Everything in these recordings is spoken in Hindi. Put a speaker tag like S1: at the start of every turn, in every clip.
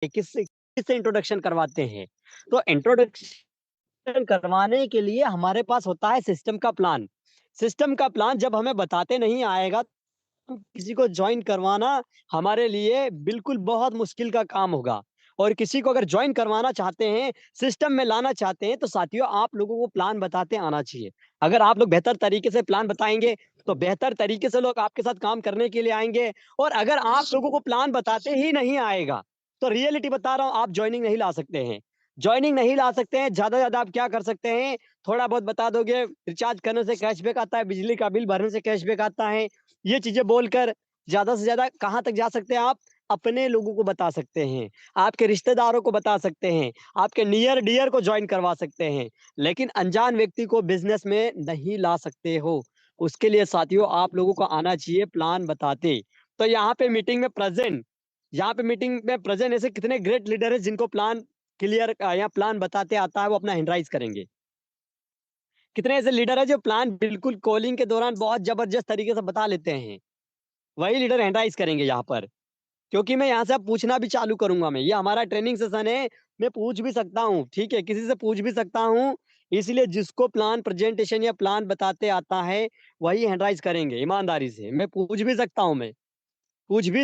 S1: किससे किससे इंट्रोडक्शन करवाते हैं? तो इंट्रोडक्शन करवाने के लिए हमारे पास होता है सिस्टम का प्लान। सिस्टम का प्लान जब हमें बताते नहीं आएगा, तो किसी को जॉइन करवाना हमारे लिए बिल्कुल बहुत मुश्किल का काम होगा। और किसी को अगर जॉइन करवाना चाहते हैं, सिस्टम में लाना चाहते हैं, तो साथियों आप लोगों को प्लान बताते आना चाहिए। अगर आप लोग बेहतर तरीके से प्लान बताएँगे, तो बेहतर तरीके से लोग आपके साथ काम करने के लिए आएँगे। और अगर आप लोगों को प्लान बताते ही नहीं आएगा, तो रियलिटी बता रहा हूँ, आप जॉइनिंग नहीं ला सकते हैं। जॉइनिंग नहीं ला सकते हैं, ज़्यादा से ज़्यादा आप क्या कर सकते हैं, थोड़ा बहुत बता दोगे, रिचार्ज करने से कैशबैक आता है, बिजली का बिल भरने से कैशबैक आता है। ये चीज़ें बोलकर ज़्यादा से ज़्यादा कहाँ तक जा सकते हैं आप? अपने लोगों को बता सकते हैं, आपके रिश्तेदारों को बता सकते हैं, आपके नियर डियर को जॉइन करवा सकते हैं, लेकिन अनजान व्यक्ति को बिज़नेस में नहीं ला सकते हो। उसके लिए साथियों आप लोगों को आना चाहिए प्लान बताते। तो यहाँ पे मीटिंग में प्रेज़ेंट ऐसे कितने ग्रेट लीडर हैं जिनको प्लान या प्लान बताते आता है, वो अपना हैंडराइज़ करेंगे। कितने ऐसे लीडर हैं जो प्लान बिल्कुल कॉलिंग के दौरान बहुत ज़बरदस्त तरीके से बता लेते हैं। वही लीडर हैंडराइज़ करेंगे यहाँ पर। क्योंकि मैं यहाँ से अब पूछना भी चालू करूँगा मैं, ये हमारा ट्रेनिंग सेशन है, मैं पूछ भी सकता हूँ, ठीक है? किसी से पूछ भी सकता हूँ, इसलिए जिसको प्लान प्रेज़ेंटेशन या प्लान बताते आता है, वही हैंडराइज़ करेंगे ईमानदारी से। मैं पूछ भी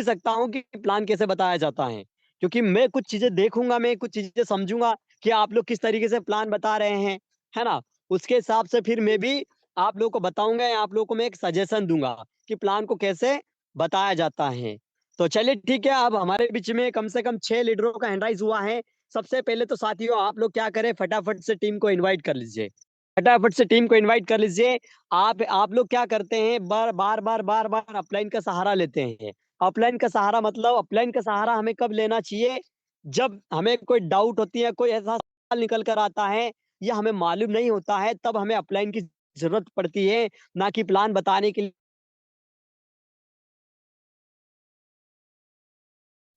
S1: सकता हूँ कि प्लान कैसे बताया जाता है। क्योंकि मैं कुछ चीज़ें देखूँगा, मैं कुछ चीज़ें समझूँगा कि आप लोग किस तरीके से प्लान बता रहे हैं, है ना? उसके हिसाब से फिर मैं भी आप लोगों को बताऊँगा या आप लोगों को मैं एक सजेशन दूँगा कि प्लान को कैसे बताया जाता है। तो चलिए ठीक है, अब हमारे बीच में कम से कम 6 लीडरों का हैंडराइज़ हुआ है। सबसे पहले तो साथियों आप लोग क्या करें, फटाफट से टीम को इनवाइट कर लीजिए। फटाफट से टीम को इनवाइट कर लीजिए। आप लोग क्या करते हैं, बार-बार अपलाइन का सहारा लेते हैं। अपलाइन का सहारा हमें कब लेना चाहिए? जब हमें कोई डाउट होती है, कोई ऐसा सवाल निकल कर आता है या हमें मालूम नहीं होता है, तब हमें अपलाइन की ज़रूरत पड़ती है, ना कि प्लान बताने के लिए।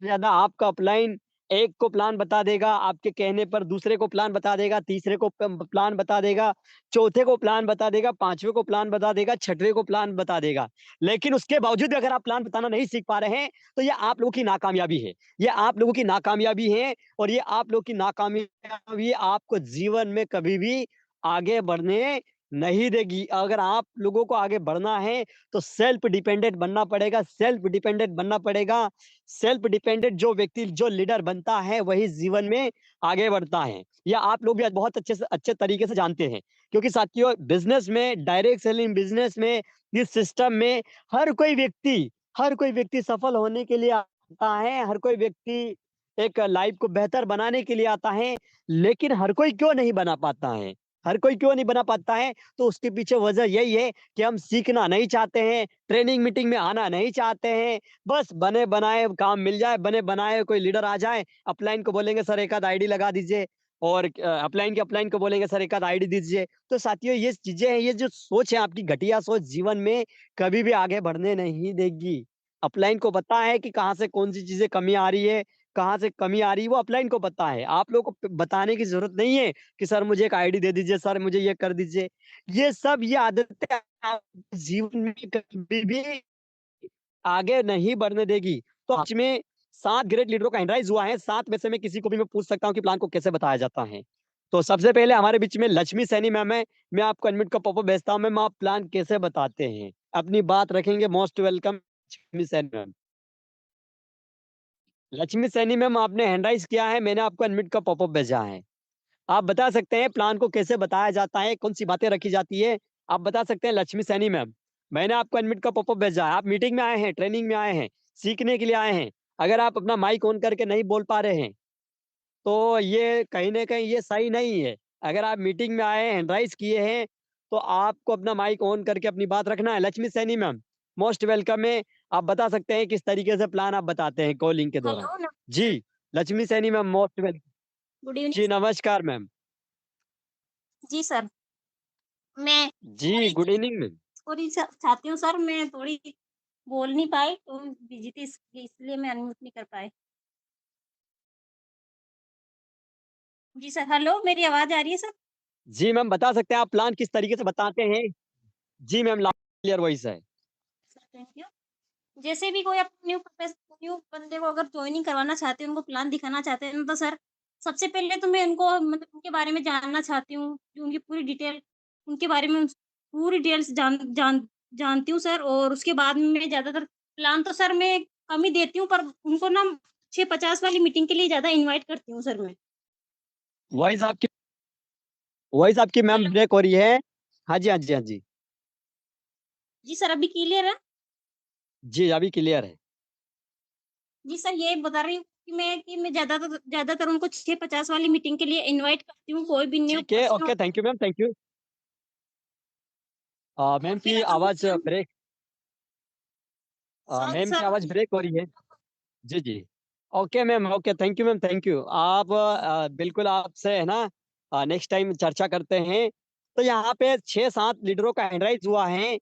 S1: ज़्यादा आपका अपलाइन एक को प्लान बता देगा, आपके कहने पर दूसरे को प्लान बता देगा, तीसरे को प्लान बता देगा, चौथे को प्लान बता देगा, पाँचवें को प्लान बता देगा, छठवें को प्लान बता देगा। लेकिन उसके बावजूद भी अगर आप प्लान बताना नहीं सीख पा रहे हैं, तो ये आप लोगों की नाकामयाबी है। ये आप लोगों की नाकामयाबी है और ये आप लोगों की नाकामयाबी आपको जीवन में कभी भी आगे बढ़ने नहीं देगी। अगर आप लोगों को आगे बढ़ना है, तो सेल्फ डिपेंडेंट बनना पड़ेगा। सेल्फ डिपेंडेंट जो व्यक्ति जो लीडर बनता है वही जीवन में आगे बढ़ता है। या आप लोग भी आज बहुत अच्छे तरीके से जानते हैं क्योंकि साथियों बिजनेस में डायरेक्ट सेलिंग बिजनेस में इस सिस्टम में हर कोई व्यक्ति सफल होने के लिए आता है, हर कोई व्यक्ति एक लाइफ को बेहतर बनाने के लिए आता है, लेकिन हर कोई क्यों नहीं बना पाता है, हर कोई क्यों नहीं बना पाता है, तो उसके पीछे वजह यही है कि हम सीखना नहीं चाहते हैं, ट्रेनिंग मीटिंग में आना नहीं चाहते हैं, बस बने-बनाए काम मिल जाए, बने-बनाए कोई लीडर आ जाए, अपलाइन को बोलेंगे सर एक आध आईडी लगा दीजिए और अपलाइन को बोलेंगे सर एक आध आईडी दीजिए। तो साथियों ये चीज़ें हैं, ये जो सोच है आपकी घटिया सोच जीवन में कभी भी आगे बढ़ने नहीं देगी। अपलाइन को पता है कि कहाँ से कौन-सी चीज़ें कमी आ रही है, कहाँ से कमी आ रही है वो अपलाइन को पता है। आप लोगों को बताने की ज़रूरत नहीं है कि सर मुझे एक आईडी दे दीजिए, सर मुझे ये कर दीजिए। ये आदतें आप जीवन में कभी भी आगे नहीं बढ़ने देगी। तो आज में 7 ग्रेट लीडरों का हैंडराइज़ हुआ है, 7 में से मैं किसी को भी मैं पूछ सकता हूँ कि प्लान को कैसे बताया जाता है। तो सबसे पहले हमारे बीच में लक्ष्मी सैनी मैम है, मैं आपको अनम्यूट का पॉपअप भेजता हूँ, मैम आप प्लान कैसे बताते हैं? अपनी बात रखेंगे, most welcome Lakshmi Saini ma'am. Lakshmi Saini ma'am आपने हैंडराइज़ किया है, मैंने आपको अनम्यूट का पॉपअप भेजा है। आप बता सकते हैं प्लान को कैसे बताया जाता है, कौन-सी बातें रखी जाती है? आप बता सकते हैं लक्ष्मी सैनी मैम। मैंने आपको अनम्यूट का पॉपअप भेजा है, आप मीटिंग में आए हैं, ट्रेनिंग में आए हैं, सीखने के लिए आए हैं। अगर आप अपना माइक ऑन करके नहीं बोल पा रहे हैं, तो ये कहीं न कहीं ये सही नहीं है। अगर आप मीटिंग में आए हैं, हैंडराइज़ किए हैं, तो आपको अपना माइक ऑन करके अपनी बात रखना है। Lakshmi Saini ma'am, most welcome है। आप बता सकते हैं किस तरीके से प्लान आप बताते हैं कॉलिंग के दौरान?
S2: हेलो न
S1: जी, Lakshmi Saini ma'am most well
S2: good evening
S1: जी,
S2: सर।
S1: नमस्कार मैम।
S2: जी सर, मैं
S1: जी,
S2: sorry
S1: good evening ma'am.
S2: Sorry चाहती हूँ सर, मैं थोड़ी बोल नहीं पाई तो बिज़ी थी इसलिए मैं अनम्यूट नहीं कर पाई। जी सर, हेलो मेरी आवाज़ आ रही है सर?
S1: जी मैम, बता सकते हैं आप प्लान किस तरीके से बताते हैं? जी मैम, लाउड क्लियर वॉइस है।
S2: Sir thank you. जैसे भी कोई आप न्यू प्रोफेस न्यू बंदे को अगर जॉइनिंग करवाना चाहते हैं, उनको प्लान दिखाना चाहते हैं ना, तो सर सबसे पहले तो मैं उनको मतलब उनके बारे में जानना चाहती हूँ, कि उनकी पूरी डिटेल उनके बारे में पूरी डिटेल्स जानती हूँ सर। और उसके बाद में मैं ज़्यादातर प्लान तो सर मैं कम ही देती हूँ, पर उनको ना 6-50 वाली मीटिंग के लिए ज़्यादा इनवाइट करती हूँ सर मैं।
S1: वॉइस आपकी वॉइस आपकी मैम
S2: हेलो।
S1: ब्रेक हो रही है। हाँ जी, हाँ जी, हाँ जी।
S2: जी सर, अभी क्लियर है?
S1: जी, अभी क्लियर है।
S2: जी सर, ये बता रही हूँ कि मैं ज़्यादातर उनको 6-50 वाली मीटिंग के लिए इनवाइट करती हूँ, कोई भी न्यू
S1: ठीक है,
S2: पर्सन हो।
S1: Okay, thank you ma'am, thank you.
S2: और
S1: मैम
S2: फिर
S1: की
S2: अगर वो
S1: आवाज़
S2: प्लान
S1: ब्रेक मैम की
S2: सर
S1: आवाज़ ब्रेक हो रही है। जी, जी। Okay ma'am, okay, thank you ma'am, thank you. आप बिल्कुल आपसे है ना नेक्स्ट टाइम चर्चा करते हैं। तो यहाँ पे 6-7 लीडरों का हैंड राइज़ हुआ है।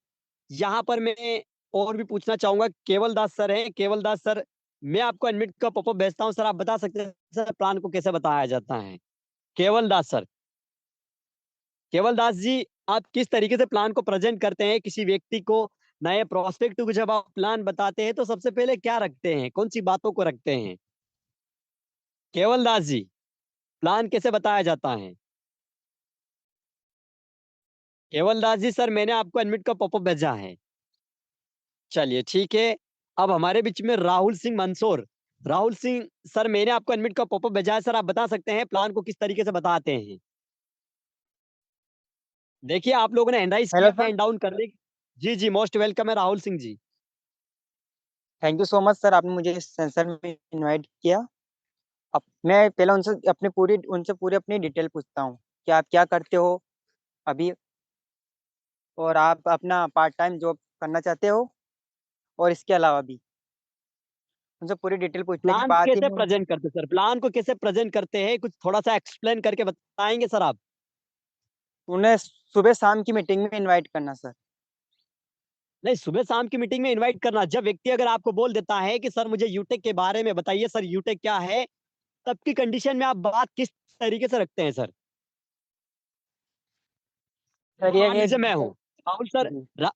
S1: यहाँ पर मैं और भी पूछना चाहूँगा, केवल दास सर हैं। केवल दास सर, मैं आपको एडमिट का पॉपअप भेजता हूँ, सर आप बता सकते हैं सर प्लान को कैसे बताया जाता है? केवल दास सर। केवल दास जी, आप किस तरीके से प्लान को प्रेज़ेंट करते हैं किसी व्यक्ति को, नए प्रोस्पेक्ट को जब आप प्लान बताते हैं तो सबसे पहले क्या रखते हैं? कौन-सी बातों को रखते हैं? केवल दास जी, प्लान कैसे बताया जाता है? केवल दास जी सर, मैंने आपको एडमिट का पॉपअप भेजा है। चलिए ठीक है। अब हमारे बीच में राहुल सिंह मंसूर। राहुल सिंह सर, मैंने आपको एडमिट का पॉपअप भेजा है, सर आप बता सकते हैं प्लान को किस तरीके से बताते हैं? देखिए आप लोगों ने हैंड राइज़
S3: हेलो
S1: किया है,
S3: सर,
S1: हैंड डाउन करने जी, जी, मोस्ट वेलकम है Rahul Singh ji.
S3: Thank you so much sir, आपने मुझे इस सेंसर में इनवाइट किया। अब मैं पहले उनसे पूरी अपनी डिटेल पूछता हूँ कि आप क्या करते हो अभी, और आप अपना पार्ट टाइम जॉब करना चाहते हो, और इसके अलावा भी उनसे पूरी डिटेल पूछने के
S1: प्लान
S3: बाद ही
S1: कैसे
S3: मैं
S1: प्रेज़ेंट करते सर? प्लान को कैसे प्रेज़ेंट करते हैं? कुछ थोड़ा-सा एक्सप्लेन करके बताएँगे सर आप?
S3: उन्हें सुबह शाम की मीटिंग में इनवाइट करना सर।
S1: नहीं, सुबह-शाम की मीटिंग में इनवाइट करना। जब व्यक्ति अगर आपको बोल देता है कि सर मुझे यूटेक के बारे में बताइए, सर यूटेक क्या है? तब की कंडीशन में आप बात किस तरीके से रखते हैं सर?
S3: सर ये
S1: मान
S3: है
S1: लीजिए मैं हूँ, राहुल सर
S3: जी
S1: रा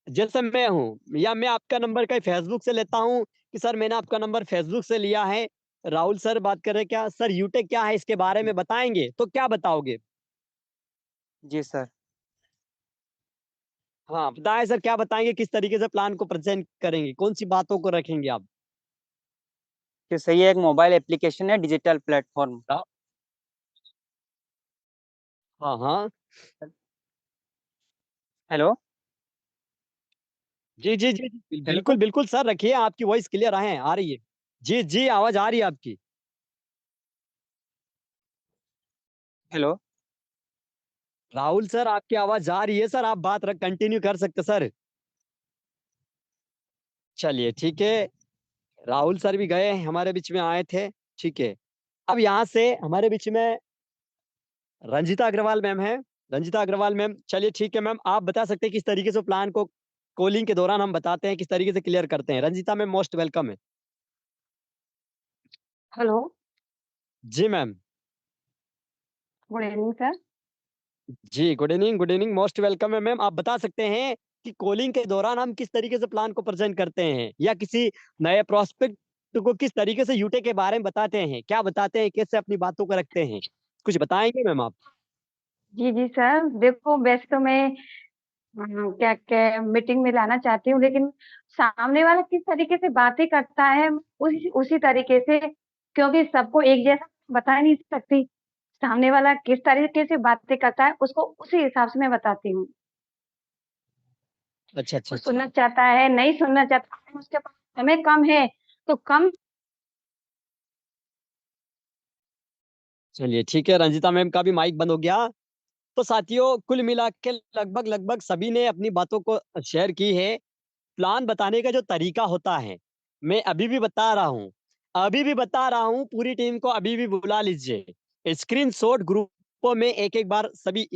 S1: जैसे मैं हूँ या मैं आपका नंबर कहीं फ़ेसबुक से लेता हूँ कि सर मैंने आपका नंबर फ़ेसबुक से लिया है। राहुल सर बात कर रहे हैं क्या? सर यूटेक क्या है इसके बारे में बताएँगे? तो क्या बताओगे?
S3: जी सर।
S1: हाँ, बताएँ सर क्या बताएँगे? किस तरीके से प्लान को प्रेज़ेंट करेंगे? कौन-सी बातों को रखेंगे आप?
S3: कि सही है, एक मोबाइल एप्लीकेशन है, डिजिटल प्लेटफॉर्म।
S1: हाँ, हाँ, हाँ।
S3: हेलो।
S1: जी, जी, जी, जी।
S3: Hello sir.
S1: बिल्कुल, बिल्कुल सर रखिए, आपकी वॉइस क्लियर है आ रही है। जी, जी, आवाज़ आ रही है आपकी।
S3: हेलो।
S1: राहुल सर आपकी आवाज़ आ रही है सर, आप बात र कंटिन्यू कर सकते सर। चलिए ठीक है, राहुल सर भी गए, हमारे बीच में आए थे, ठीक है। अब यहाँ से हमारे बीच में रंजिता अग्रवाल मैम हैं। रंजिता अग्रवाल मैम, चलिए ठीक है मैम, आप बता सकते हैं किस तरीके से प्लान को कॉलिंग के दौरान हम बताते हैं, किस तरीके से क्लियर करते हैं। रंजिता मैम मोस्ट वेलकम है।
S4: हेलो,
S1: जी मैम।
S4: Good evening sir.
S1: जी, गुड इवनिंग, मोस्ट वेलकम है मैम। आप बता सकते हैं कि कॉलिंग के दौरान हम किस तरीके से प्लान को प्रेज़ेंट करते हैं? या किसी नए प्रोस्पेक्ट को किस तरीके से यूटे के बारे में बताते हैं? क्या बताते हैं? कैसे अपनी बातों को रखते हैं? कुछ बताएँगे मैम आप?
S4: जी, जी सर। देखो वैसे तो मैं क्या क्या मीटिंग में लाना चाहती हूँ, लेकिन सामने वाला किस तरीके से बातें करता है उसी उसी तरीके से, क्योंकि सबको एक जैसा बता नहीं सकती। सामने वाला किस तरीके से बातें करता है उसको उसी हिसाब से मैं बताती हूँ।
S1: अच्छा, अच्छा,
S4: वो
S1: अच्छा।
S4: सुनना चाहता है, नहीं सुनना चाहता है, उसके पास समय कम है, तो कम
S1: चलिए ठीक है, रंजिता मैम का भी माइक बंद हो गया। तो साथियों कुल मिला के लगभग-लगभग सभी ने अपनी बातों को शेयर की है। प्लान बताने का जो तरीका होता है, मैं अभी भी बता रहा हूँ। अभी भी बता रहा हूँ, पूरी टीम को अभी भी बुला लीजिए। स्क्रीनशॉट ग्रुपों में एक-एक बार सभी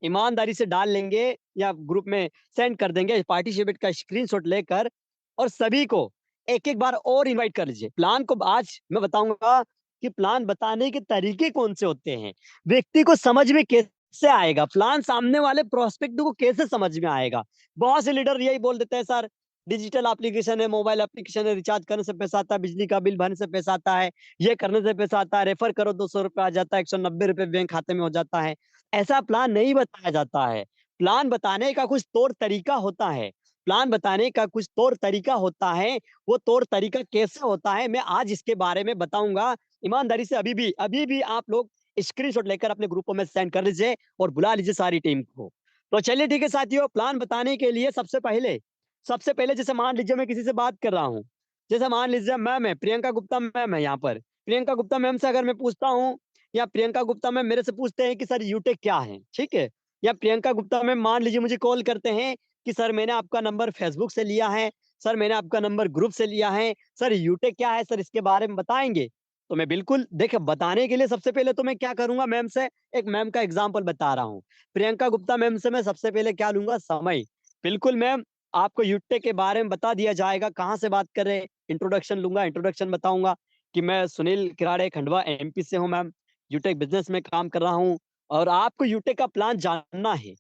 S1: ईमानदारी से डाल लेंगे या ग्रुप में सेंड कर देंगे पार्टिसिपेट का स्क्रीनशॉट लेकर और सभी को एक-एक बार और इनवाइट कर लीजिए। प्लान को आज मैं बताऊँगा कि प्लान बताने के तरीके कौन से होते हैं। व्यक्ति को समझ में कैसे आएगा, प्लान सामने वाले प्रोस्पेक्ट को कैसे समझ में आएगा। बहुत से लीडर यही बोल देते हैं सर डिजिटल एप्लीकेशन है, मोबाइल एप्लीकेशन है, रिचार्ज करने से पैसा आता है, बिजली का बिल भरने से पैसा आता है, ये करने से पैसा आता है, रेफर करो 200 रुपये आ जाता है, 190 रुपये बैंक खाते में हो जाता है। ऐसा प्लान नहीं बताया जाता है। प्लान बताने का कुछ तौर तरीका होता है। प्लान बताने का कुछ तौर तरीका होता है। वो तौर तरीका कैसे होता है, मैं आज इसके बारे में बताऊंगा। ईमानदारी से अभी भी आप लोग स्क्रीनशॉट लेकर अपने ग्रुपों में सेंड कर लीजिए और बुला लीजिए सारी टीम को। तो चलिए ठीक है साथियों, प्लान बताने के लिए सबसे पहले जैसे मान लीजिए मैं किसी से बात कर रहा हूँ। जैसे मान लीजिए मैम है, प्रियंका गुप्ता मैम है यहाँ पर। प्रियंका गुप्ता मैम से अगर मैं पूछता हूँ, या प्रियंका गुप्ता मैम मेरे से पूछते हैं कि सर यूटेक क्या है, ठीक है? या प्रियंका गुप्ता मैम मान लीजिए मुझे कॉल करते हैं कि सर मैंने आपका नंबर फेसबुक से लिया है, सर मैंने आपका नंबर ग्रुप से लिया है, सर यूटेक क्या है, सर इसके बारे में बताएंगे? तो मैं बिल्कुल देखिए, बताने के लिए सबसे पहले तो मैं क्या करूंगा, मैम से एक मैम का एग्जाम्पल बता रहा हूँ। प्रियंका गुप्ता मैम से मैं सबसे पहले क्या लूंगा, समय। बिल्कुल मैम, आपको यूटेक के बारे में बता दिया जाएगा, कहाँ से बात कर रहे हैं, इंट्रोडक्शन लूंगा, इंट्रोडक्शन बताऊंगा कि मैं सुनील किराड़े खंडवा एमपी से हूँ मैम, यूटेक बिजनेस में काम कर रहा हूँ और आपको यूटेक का प्लान जानना है।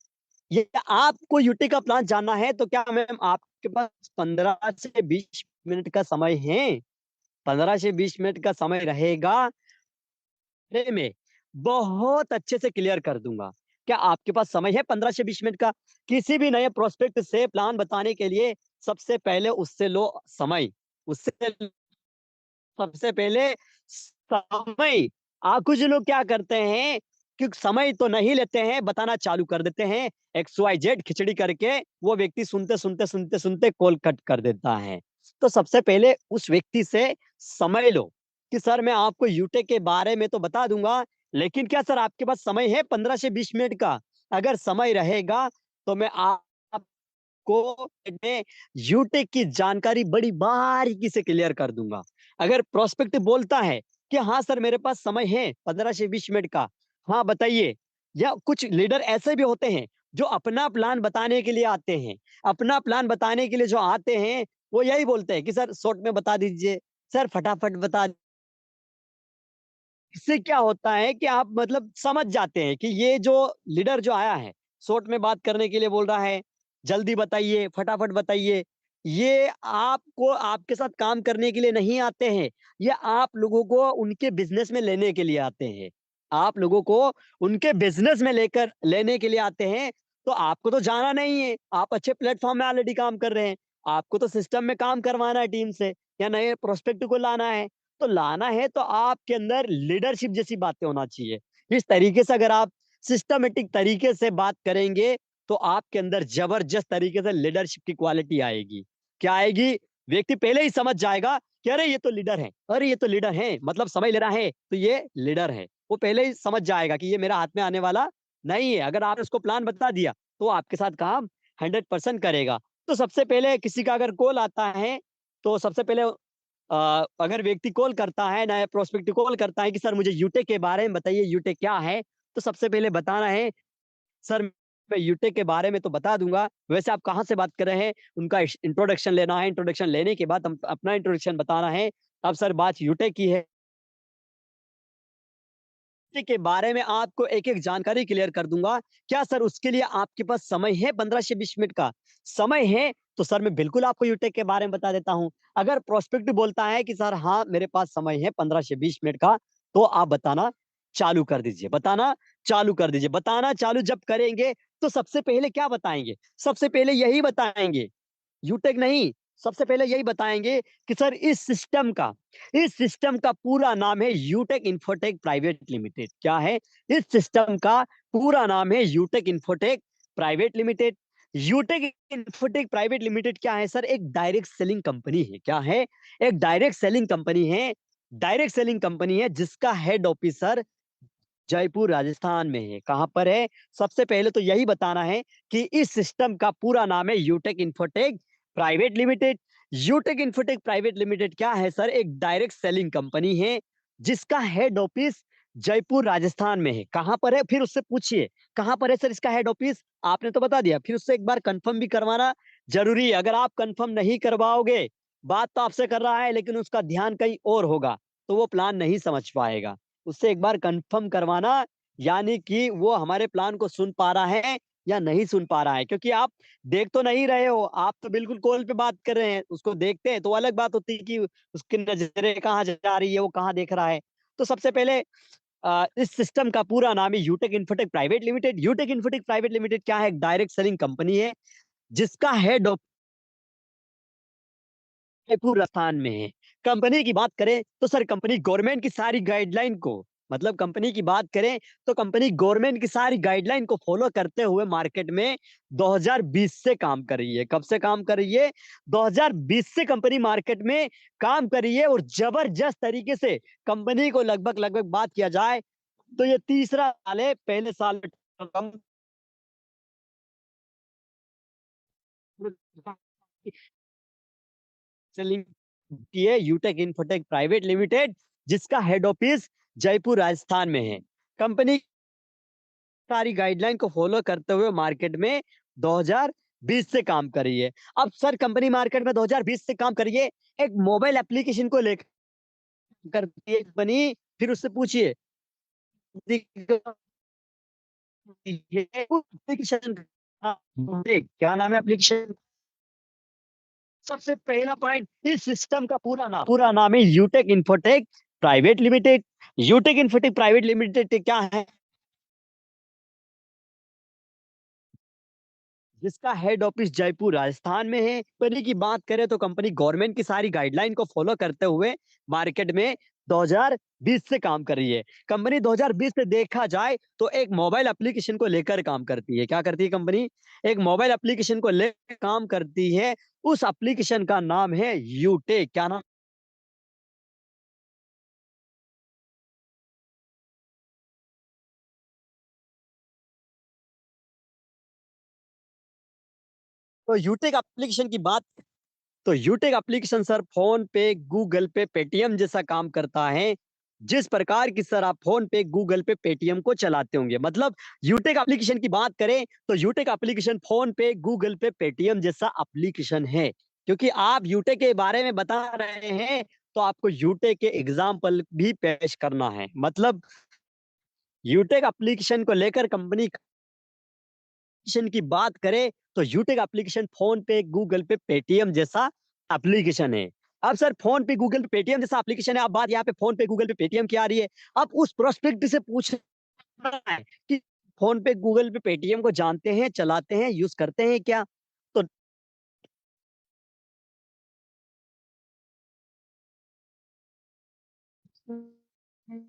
S1: ये आपको यूटेक का प्लान जानना है तो क्या मैम आपके पास 15 से 20 मिनट का समय है? 15 से 20 मिनट का समय रहेगा, में बहुत अच्छे से क्लियर कर दूंगा। क्या आपके पास समय है 15 से 20 मिनट का? किसी भी नए प्रोस्पेक्ट से प्लान बताने के लिए सबसे पहले उससे लो समय। उससे सबसे पहले समय। कुछ लोग क्या करते हैं कि समय तो नहीं लेते हैं, बताना चालू कर देते हैं, XYZ खिचड़ी करके वो व्यक्ति सुनते कॉल कट कर देता है। तो सबसे पहले उस व्यक्ति से समय लो कि सर मैं आपको यूटेक के बारे में तो बता दूंगा, लेकिन क्या सर आपके पास समय है 15 से 20 मिनट का? अगर समय रहेगा तो मैं आपको में यूटेक की जानकारी बड़ी बारीकी से क्लियर कर दूंगा। अगर प्रोस्पेक्ट बोलता है कि हाँ सर मेरे पास समय है 15 से 20 मिनट का, हाँ बताइए। या कुछ लीडर ऐसे भी होते हैं जो अपना प्लान बताने के लिए आते हैं। अपना प्लान बताने के लिए जो आते हैं वो यही बोलते हैं कि सर शॉर्ट में बता दीजिए, सर फटाफट बता। इससे क्या होता है कि आप मतलब समझ जाते हैं कि ये जो लीडर जो आया है, शॉर्ट में बात करने के लिए बोल रहा है, जल्दी बताइए, फटाफट बताइए। ये आपको आपके साथ काम करने के लिए नहीं आते हैं, ये आप लोगों को उनके बिज़नेस में लेने के लिए आते हैं। आप लोगों को उनके बिज़नेस में लेकर लेने के लिए आते हैं, तो आपको तो जाना नहीं है, आप अच्छे प्लेटफ़ॉर्म में ऑलरेडी काम कर रहे हैं। आपको तो सिस्टम में काम करवाना है टीम से, या नए प्रोस्पेक्ट को लाना है। तो लाना है तो आपके अंदर लीडरशिप जैसी बातें होना चाहिए। इस तरीके से अगर आप सिस्टमैटिक तरीके से बात करेंगे तो आपके अंदर जबरदस्त तरीके से लीडरशिप की क्वालिटी आएगी। क्या आएगी? व्यक्ति पहले ही समझ जाएगा कि अरे ये तो लीडर है, अरे ये तो लीडर है, मतलब समय ले रहा है तो ये लीडर है। वो पहले ही समझ जाएगा कि ये मेरा हाथ में आने वाला नहीं है। अगर आपने उसको प्लान बता दिया तो वो आपके साथ काम 100% करेगा। तो सबसे पहले किसी का अगर कॉल आता है तो सबसे पहले अगर व्यक्ति कॉल करता है, नया प्रोस्पेक्ट कॉल करता है कि सर मुझे यूटेक के बारे में बताइए, यूटेक क्या है? तो सबसे पहले बताना है, सर मैं यूटेक के बारे में तो बता दूँगा, वैसे आप कहाँ से बात कर रहे हैं? उनका इंट्रोडक्शन लेना है, इंट्रोडक्शन लेने के बाद हम अपना इंट्रोडक्शन बताना है। अब सर बात यूटेक की है, के बारे में आपको एक-एक जानकारी क्लियर कर दूँगा। क्या सर उसके लिए आपके पास समय है 15 से 20 मिनट का? समय है, तो सर मैं बिल्कुल आपको यूटेक के बारे में बता देता हूँ। अगर प्रोस्पेक्ट बोलता है कि सर हाँ, मेरे पास समय है 15 से 20 मिनट का, तो आप बताना चालू कर दीजिए, बताना चालू कर दीजिए। बताना चालू जब करेंगे, तो सबसे पहले क्या बताएँगे? सबसे पहले यही बताएँगे, यूटेक नहीं, सबसे पहले यही बताएँगे कि सर इस सिस्टम का पूरा नाम है यूटेक इन्फोटेक प्राइवेट लिमिटेड। क्या है? इस सिस्टम का पूरा नाम है यूटेक infotech private limited. यूटेक infotech private limited क्या है सर? एक डायरेक्ट सेलिंग कंपनी है। क्या है? एक डायरेक्ट सेलिंग कंपनी है। डायरेक्ट सेलिंग कंपनी है जिसका head office sir Jaipur Rajasthan में है। कहाँ पर है? सबसे पहले तो यही बताना है कि इस सिस्टम का पूरा नाम है यूटेक infotech private limited. यूटेक infotech private limited क्या है सर? एक डायरेक्ट सेलिंग कंपनी है जिसका हेड ऑफिस जयपुर राजस्थान में है। कहाँ पर है? फिर उससे पूछिए कहाँ पर है सर इसका हेड ऑफिस? आपने तो बता दिया, फिर उससे एक बार कंफर्म भी करवाना जरूरी है। अगर आप कंफर्म नहीं करवाओगे, बात तो आपसे कर रहा है लेकिन उसका ध्यान कहीं और होगा, तो वो प्लान नहीं समझ पाएगा। उससे एक बार कंफर्म करवाना, यानी कि वो हमारे प्लान को सुन पा रहा है या नहीं सुन पा रहा है, क्योंकि आप देख तो नहीं रहे हो, आप तो बिल्कुल कॉल पे बात कर रहे हैं। उसको देखते हैं तो अलग बात होती है कि उसकी नजरें कहाँ जा रही है, वो कहाँ देख रहा है। तो सबसे पहले इस सिस्टम का पूरा नाम है यूटेक infotech private limited. यूटेक infotech private limited क्या है? एक डायरेक्ट सेलिंग कंपनी है, जिसका हेड जयपुर राजस्थान में है। कंपनी की बात करें तो सर कंपनी गवर्नमेंट की सारी गाइडलाइन को, मतलब कंपनी की बात करें तो कंपनी गवर्नमेंट की सारी गाइडलाइन को फॉलो करते हुए मार्केट में 2020 से काम कर रही है। कब से काम कर रही है? 2020 से कंपनी मार्केट में काम कर रही है, और जबरदस्त तरीके से कंपनी को लगभग लगभग बात किया जाए तो ये तीसरा साल है। पहले साल में सेलिंग की है यूटेक इन्फोटेक प्राइवेट लिमिटेड, जिसका हेड ऑफिस जयपुर राजस्थान में है। कंपनी सारी गाइडलाइन को फॉलो करते हुए मार्केट में 2020 से काम कर रही है। अब सर कंपनी मार्केट में 2020 से काम कर रही है, एक मोबाइल एप्लीकेशन को लेकर करती है कंपनी। फिर उससे पूछिए ये एप्लीकेशन क्या नाम है एप्लीकेशन? सबसे पहला पॉइंट, इस सिस्टम का पूरा नाम है यूटेक infotech private limited. यूटेक infotech private limited क्या है? जिसका हेड ऑफिस जयपुर राजस्थान में है। कंपनी की बात करें तो कंपनी गवर्नमेंट की सारी गाइडलाइन को फॉलो करते हुए मार्केट में 2020 से काम कर रही है। कंपनी 2020 से देखा जाए तो एक मोबाइल एप्लीकेशन को लेकर काम करती है। क्या करती है कंपनी? एक मोबाइल एप्लीकेशन को लेकर काम करती है। उस एप्लीकेशन का नाम है यूटेक। क्या नाम? तो यूटेक एप्लीकेशन की बात, तो यूटेक एप्लीकेशन सर फोन पे, गूगल पे, पेटीएम जैसा काम करता है। जिस प्रकार की सर आप फोन पे, गूगल पे, पेटीएम को चलाते होंगे, मतलब यूटेक एप्लीकेशन की बात करें तो यूटेक एप्लीकेशन फोन पे, गूगल पे, पेटीएम जैसा एप्लीकेशन है। क्योंकि आप यूटेक के बारे में बता रहे हैं तो आपको यूटेक के एग्जाम्पल भी पेश करना है। मतलब यूटेक एप्लीकेशन को लेकर कंपनी एप्लीकेशन की बात करें तो यूटेक एप्लीकेशन फोन पे, गूगल पे, पेटीएम जैसा एप्लीकेशन है। अब सर फोन पे, गूगल पे, पेटीएम जैसा एप्लीकेशन है। अब बात यहाँ पे फोन पे, गूगल पे, पेटीएम की आ रही है। अब उस प्रोस्पेक्ट से पूछना है कि फोन पे, गूगल पे, पेटीएम को जानते हैं, चलाते हैं, यूज करते हैं क्या? तो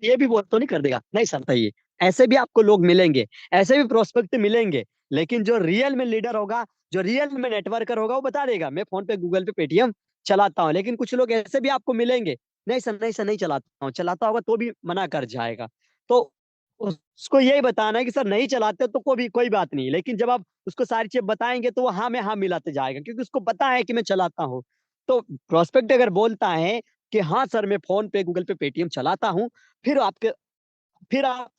S1: ये भी वो तो नहीं कर देगा, नहीं सर ये ऐसे भी आपको लोग मिलेंगे, ऐसे भी प्रोस्पेक्ट मिलेंगे। लेकिन जो रियल में लीडर होगा, जो रियल में नेटवर्कर होगा, वो बता देगा मैं फोन पे, गूगल पे, पेटीएम चलाता हूँ। लेकिन कुछ लोग ऐसे भी आपको मिलेंगे, नहीं सर, नहीं सर, नहीं चलाता हूँ। चलाता होगा तो भी मना कर जाएगा। तो उसको यही बताना है कि सर नहीं चलाते तो कोई बात नहीं। लेकिन जब आप उसको सारी चीज बताएंगे तो वो हाँ में हाँ मिलाते जाएगा, क्योंकि उसको पता है कि मैं चलाता हूँ। तो प्रोस्पेक्ट अगर बोलता है कि हाँ सर मैं फोन पे, गूगल पे, पेटीएम चलाता हूँ, फिर आपके फिर आप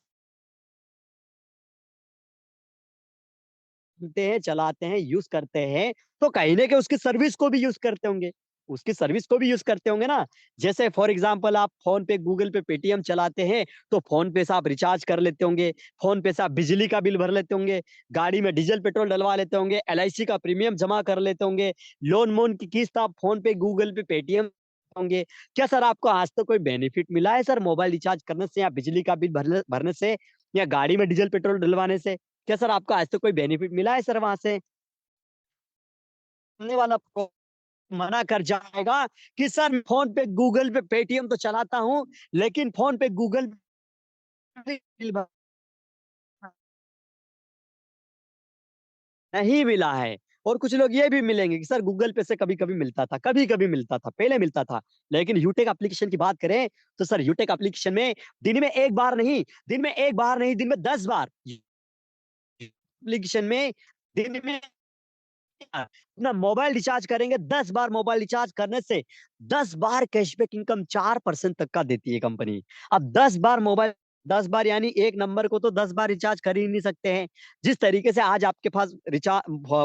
S1: सुनते हैं, चलाते हैं, यूज करते हैं, तो कहीं ना कहीं उसकी सर्विस को भी यूज करते होंगे, उसकी सर्विस को भी यूज करते होंगे ना। जैसे फॉर एग्जांपल आप फोन पे, गूगल पे, पेटीएम चलाते हैं तो फोन पे से आप रिचार्ज कर लेते होंगे, फोन पे से आप बिजली का बिल भर लेते होंगे, गाड़ी में डीजल पेट्रोल डलवा लेते होंगे, एलआईसी का प्रीमियम जमा कर लेते होंगे, लोन मोन की किस्त आप फोन पे, गूगल पे, पेटीएम होंगे। क्या सर आपको आज तक कोई बेनिफिट मिला है सर मोबाइल रिचार्ज करने से, या बिजली का बिल भरने से, या गाड़ी में डीजल पेट्रोल डलवाने से? क्या सर आपको आज तक कोई बेनिफिट मिला है सर वहां से? सामने वाला को मना कर जाएगा कि सर फोन पे, गूगल पे, पेटीएम तो चलाता हूँ, लेकिन फोन पे, गूगल पे बिल नहीं मिला है। और कुछ लोग ये भी मिलेंगे कि सर गूगल पे से कभी कभी मिलता था, कभी कभी मिलता था, पहले मिलता था। लेकिन यूटेक एप्लीकेशन की बात करें तो सर यूटेक एप्लीकेशन में दिन में एक बार नहीं, दिन में 10 बार एप्लीकेशन में, दिन में अपना मोबाइल रिचार्ज करेंगे, 10 बार मोबाइल रिचार्ज करने से 10 बार कैशबैक इनकम 4% तक का देती है कंपनी। अब 10 बार मोबाइल 10 बार यानी एक नंबर को तो 10 बार रिचार्ज कर ही नहीं सकते हैं। जिस तरीके से आज आपके पास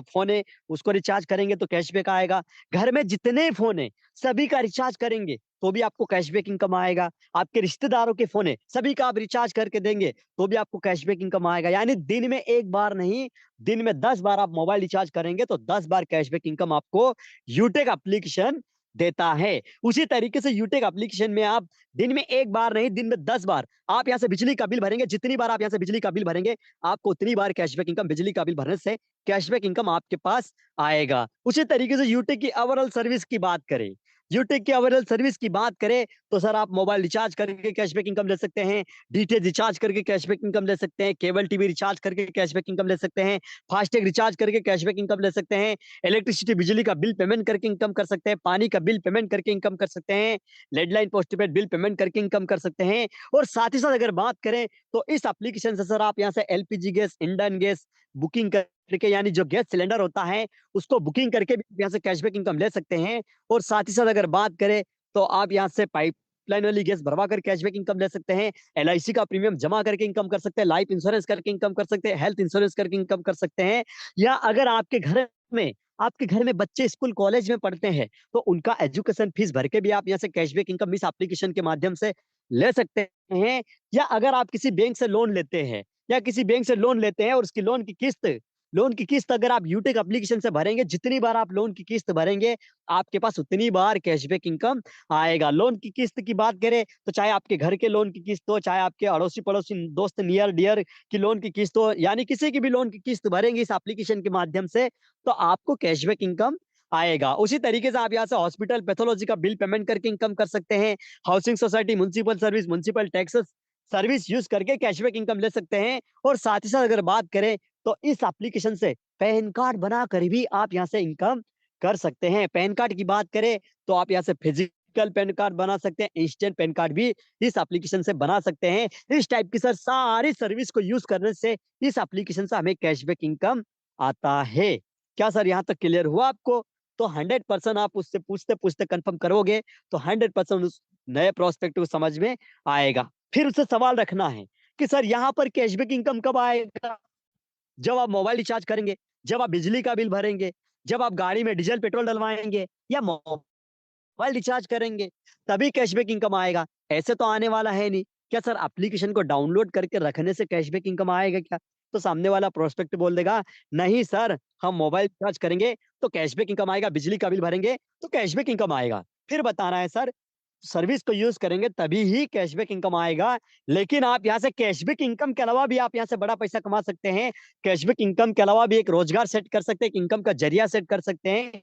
S1: फोन है, उसको रिचार्ज करेंगे तो कैशबैक आएगा। घर में जितने फोन है सभी का रिचार्ज करेंगे तो भी आपको कैशबैक इनकम आएगा। आपके रिश्तेदारों के फोन है, सभी का आप रिचार्ज करके देंगे तो भी आपको कैशबैक इनकम आएगा। यानी दिन में एक बार नहीं, दिन में 10 बार आप मोबाइल रिचार्ज करेंगे तो 10 बार कैशबैक इनकम आपको यूटेक एप्लीकेशन देता है। उसी तरीके से यूटेक एप्लीकेशन में आप दिन में एक बार नहीं, दिन में 10 बार आप यहाँ से बिजली का बिल भरेंगे। जितनी बार आप यहाँ से बिजली का बिल भरेंगे, आपको उतनी बार कैशबैक इनकम, बिजली का बिल भरने से कैशबैक इनकम आपके पास आएगा। उसी तरीके से यूटेक की ओवरऑल सर्विस की बात करें, यूटेक की ओवरऑल सर्विस की बात करें तो सर आप मोबाइल रिचार्ज करके कैशबैक इनकम ले सकते हैं, डीटीएच रिचार्ज करके कैशबैक इनकम ले सकते हैं, केबल टीवी रिचार्ज करके कैशबैक इनकम ले सकते हैं, फास्टैग रिचार्ज करके कैशबैक इनकम ले सकते हैं, इलेक्ट्रिसिटी बिजली का बिल पेमेंट करके इनकम कर सकते हैं, पानी का बिल पेमेंट करके इनकम कर सकते हैं, लैंडलाइन पोस्टपेड बिल पेमेंट करके इनकम कर सकते हैं। और साथ ही साथ अगर बात करें तो इस एप्लीकेशन से सर आप यहाँ से LPG gas, Indian gas booking करके, यानी जो गैस सिलेंडर होता है उसको बुकिंग करके भी यहाँ से कैशबैक इनकम ले सकते हैं। और साथ ही साथ अगर बात करें तो आप यहाँ से पाइपलाइन वाली गैस भरवा कर कैशबैक इनकम ले सकते हैं, एलआईसी का प्रीमियम जमा करके इनकम कर सकते हैं, लाइफ इंश्योरेंस करके इनकम कर सकते हैं, हेल्थ इंश्योरेंस करके इनकम कर सकते हैं। या अगर आपके घर में बच्चे स्कूल कॉलेज में पढ़ते हैं तो उनका एजुकेशन फीस भर के भी आप यहाँ से कैशबैक इनकम इस एप्लीकेशन के माध्यम से ले सकते हैं। या अगर आप किसी बैंक से लोन लेते हैं, और उसकी लोन की किस्त अगर आप यूटेक एप्लीकेशन से भरेंगे, जितनी बार आप लोन की किस्त भरेंगे आपके पास उतनी बार कैशबैक इनकम आएगा। लोन की किस्त की बात करें तो चाहे आपके घर के लोन की किस्त हो, चाहे आपके अड़ोसी पड़ोसी दोस्त नियर डियर की लोन की किस्त हो, यानी किसी की भी लोन की किस्त भरेंगे इस एप्लीकेशन के माध्यम से तो आपको कैशबैक इनकम आएगा। उसी तरीके से आप यहाँ से हॉस्पिटल पैथोलॉजी का बिल पेमेंट करके इनकम कर सकते हैं, housing society, municipal service, municipal taxes service use करके कैशबैक इनकम ले सकते हैं। और साथ ही साथ अगर बात करें तो इस एप्लीकेशन से पैन कार्ड बनाकर भी आप यहाँ से इनकम कर सकते हैं। पैन कार्ड की बात करें तो आप यहाँ से फिजिकल पैन कार्ड बना सकते हैं, इंस्टेंट पैन कार्ड भी इस एप्लीकेशन से बना सकते हैं। इस टाइप की सर सारी सर्विस को यूज करने से इस एप्लीकेशन से हमें कैशबैक इनकम आता है। क्या सर यहाँ तक क्लियर हुआ आपको? तो 100% आप उससे पूछते पूछते कंफर्म करोगे तो 100% उस नए प्रोस्पेक्ट को समझ में आएगा। फिर उससे सवाल रखना है कि सर यहाँ पर कैशबैक इनकम कब आएगा? जब आप मोबाइल रिचार्ज करेंगे, जब आप बिजली का बिल भरेंगे, जब आप गाड़ी में डीजल पेट्रोल डलवाएंगे या मोबाइल रिचार्ज करेंगे, तभी कैशबैक इनकम आएगा। ऐसे तो आने वाला है नहीं। क्या सर एप्लीकेशन को डाउनलोड करके रखने से कैशबैक इनकम आएगा क्या? तो सामने वाला प्रोस्पेक्ट बोल देगा नहीं सर, हम मोबाइल रिचार्ज करेंगे तो कैशबैक इनकम आएगा, बिजली का बिल भरेंगे तो कैशबैक इनकम आएगा। फिर बताना है सर सर्विस को यूज करेंगे तभी ही कैशबैक इनकम आएगा। लेकिन आप यहाँ से कैशबैक इनकम के अलावा भी आप यहाँ से बड़ा पैसा कमा सकते हैं। कैशबैक इनकम के अलावा भी एक रोजगार सेट कर सकते हैं, एक इनकम का जरिया सेट कर सकते हैं।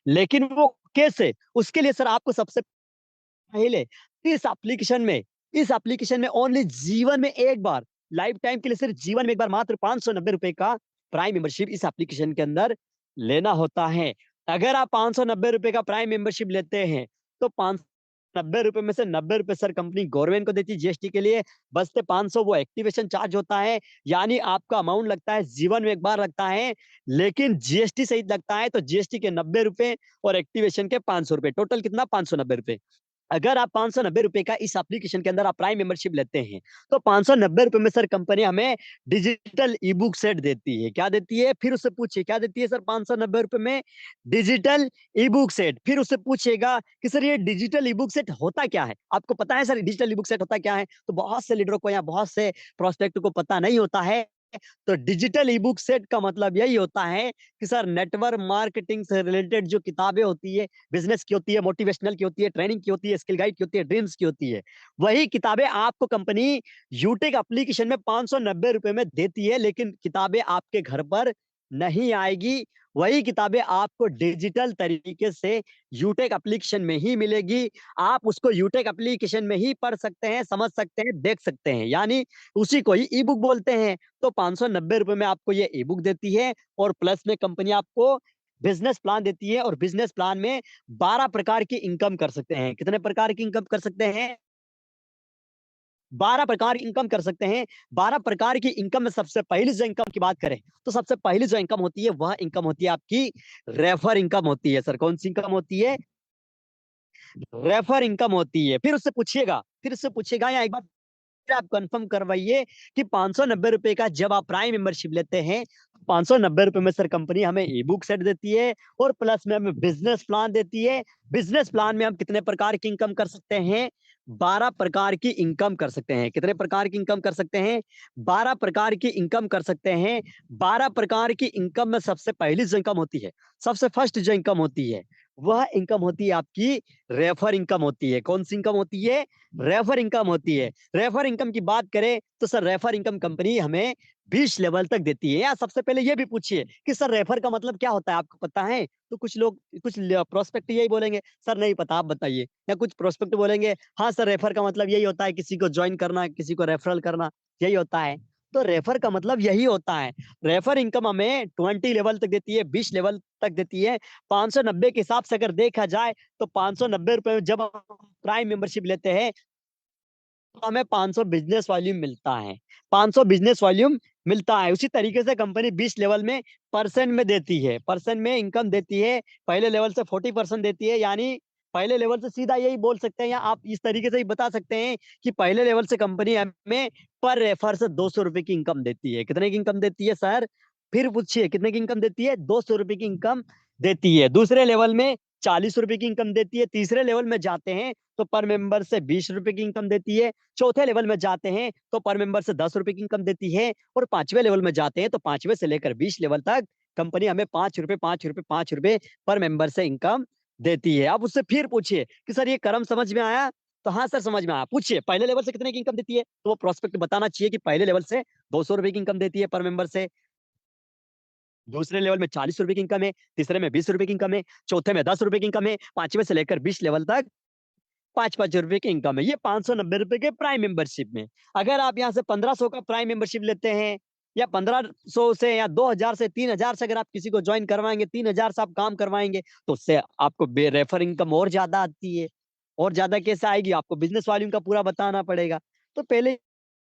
S1: लेकिन वो कैसे? उसके लिए सर आपको सबसे पहले इस एप्लीकेशन में ओनली जीवन में एक बार, लाइफ टाइम के लिए सिर्फ जीवन में एक बार मात्र 590 रुपए का प्राइम मेंबरशिप इस एप्लीकेशन के अंदर लेना होता है। अगर आप 590 रुपए का प्राइम मेंबरशिप लेते हैं तो 590 रुपए में से 90 रुपए सर कंपनी गवर्नमेंट को देती है जीएसटी के लिए, बचते 500 वो एक्टिवेशन चार्ज होता है। यानी आपका अमाउंट लगता है जीवन में एक बार लगता है, लेकिन जीएसटी सहित लगता है तो जीएसटी के 90 रुपए और एक्टिवेशन के 500 रुपए, टोटल कितना? 590 रुपए। अगर आप 590 रुपए का इस एप्लीकेशन के अंदर आप प्राइम मेंबरशिप लेते हैं तो 590 रुपए में सर कंपनी हमें डिजिटल ई बुक सेट देती है। क्या देती है? फिर उससे पूछिए क्या देती है सर? 590 रुपए में डिजिटल ई बुक सेट। फिर उससे पूछेगा कि सर ये डिजिटल ई बुक सेट होता क्या है? आपको पता है sir digital e book set होता क्या है? तो बहुत से लीडरों को या बहुत से प्रोस्पेक्ट को पता नहीं होता है। तो डिजिटल ई बुक सेट का मतलब यही होता है कि सर नेटवर्क मार्केटिंग से रिलेटेड जो किताबें होती है, बिजनेस की होती है, मोटिवेशनल की होती है, ट्रेनिंग की होती है, स्किल गाइड की होती है, ड्रीम्स की होती है, वही किताबें आपको कंपनी यूटेक एप्लीकेशन में 590 रुपए में देती है। लेकिन किताबें आपके घर पर नहीं आएगी, वही किताबें आपको डिजिटल तरीके से यूटेक एप्लीकेशन में ही मिलेगी। आप उसको यूटेक एप्लीकेशन में ही पढ़ सकते हैं, समझ सकते हैं, देख सकते हैं, यानी उसी को ही ई बुक बोलते हैं। तो 590 रुपए में आपको ये ई बुक देती है और प्लस में कंपनी आपको बिजनेस प्लान देती है। और बिजनेस प्लान में 12 प्रकार की इनकम कर सकते हैं। कितने प्रकार की इनकम कर सकते हैं? 12 प्रकार की इनकम कर सकते हैं। 12 प्रकार की इनकम में सबसे पहली जो इनकम की बात करें तो सबसे पहली जो इनकम होती है वह इनकम होती है आपकी रेफर इनकम होती है। सर कौन सी इनकम होती है? रेफर इनकम होती है। फिर उससे पूछिएगा या एक बार आप कंफर्म करवाइए कि 590 रुपए का जब आप प्राइम मेंबरशिप लेते हैं, 590 रुपए में सर कंपनी हमें ई बुक सेट देती है और प्लस में हमें बिजनेस प्लान देती है। बिजनेस प्लान में हम कितने प्रकार की इनकम कर सकते हैं? 12 प्रकार की इनकम कर सकते हैं। कितने प्रकार की इनकम कर सकते हैं? 12 प्रकार की इनकम कर सकते हैं। 12 प्रकार की इनकम में सबसे पहली जो इनकम होती है, सबसे फर्स्ट जो इनकम होती है, वह इनकम होती है आपकी रेफर इनकम होती है। कौन सी इनकम होती है? रेफर इनकम होती है। रेफर इनकम की बात करें तो सर रेफर इनकम कंपनी हमें 20 लेवल तक देती है। या सबसे पहले ये भी पूछिए कि सर रेफर का मतलब क्या होता है, आपको पता है? तो कुछ लोग, कुछ प्रोस्पेक्ट यही बोलेंगे सर नहीं पता, आप बताइए। या कुछ प्रोस्पेक्ट बोलेंगे हाँ सर रेफर का मतलब यही होता है किसी को ज्वाइन करना, किसी को रेफरल करना, यही होता है। तो रेफर का मतलब यही होता है। रेफर इनकम हमें 20 लेवल तक देती है, 20 लेवल तक देती है। 590 के हिसाब से अगर देखा जाए तो 590 रुपए में जब हम प्राइम मेंबरशिप लेते हैं तो हमें 500 बिजनेस वॉल्यूम मिलता है। 500 बिजनेस वॉल्यूम मिलता है। उसी तरीके से कंपनी 20 लेवल में परसेंट में देती है, परसेंट में इनकम देती है। पहले लेवल से 40% देती है, यानी पहले लेवल से सीधा यही बोल सकते हैं या आप इस तरीके से ही बता सकते हैं कि पहले लेवल से कंपनी हमें पर रेफर से 200 रुपए की इनकम देती है। कितने की इनकम देती है सर? फिर पूछिए कितने की इनकम देती है? 200 रुपए की इनकम देती है। दूसरे लेवल में 40 रुपए की इनकम देती है। तीसरे लेवल में जाते हैं तो पर मेंबर से 20 रुपए की इनकम देती है। चौथे लेवल में जाते हैं तो पर मेंबर से 10 रुपए की इनकम देती है। और पांचवें लेवल में जाते हैं तो पांचवें से लेकर 20 लेवल तक कंपनी हमें 5 रुपए पर मेंबर से इनकम देती है। अब उससे फिर पूछिए कि सर ये क्रम समझ में आया? तो हाँ सर समझ में आया। पूछिए पहले लेवल से कितने की इनकम देती है? तो वो प्रोस्पेक्ट बताना चाहिए कि पहले लेवल से 200 रुपए की इनकम देती है पर मेंबर से, दूसरे लेवल में 40 रुपए की इनकम है, तीसरे में 20 रुपए की इनकम है, चौथे में 10 रुपए की इनकम है, पांचवें से लेकर 20 लेवल तक 5-5 रुपए की इनकम है। ये 590 रुपए के प्राइम मेंबरशिप में। अगर आप यहाँ से 1500 का प्राइम मेंबरशिप लेते हैं या 1500 से या 2000 से 3000 से अगर आप किसी को ज्वाइन करवाएंगे, 3000 से आप काम करवाएंगे तो उससे आपको रेफर इनकम और ज्यादा आती है। और ज्यादा कैसे आएगी? आपको बिजनेस वॉल्यूम का पूरा बताना पड़ेगा। तो पहले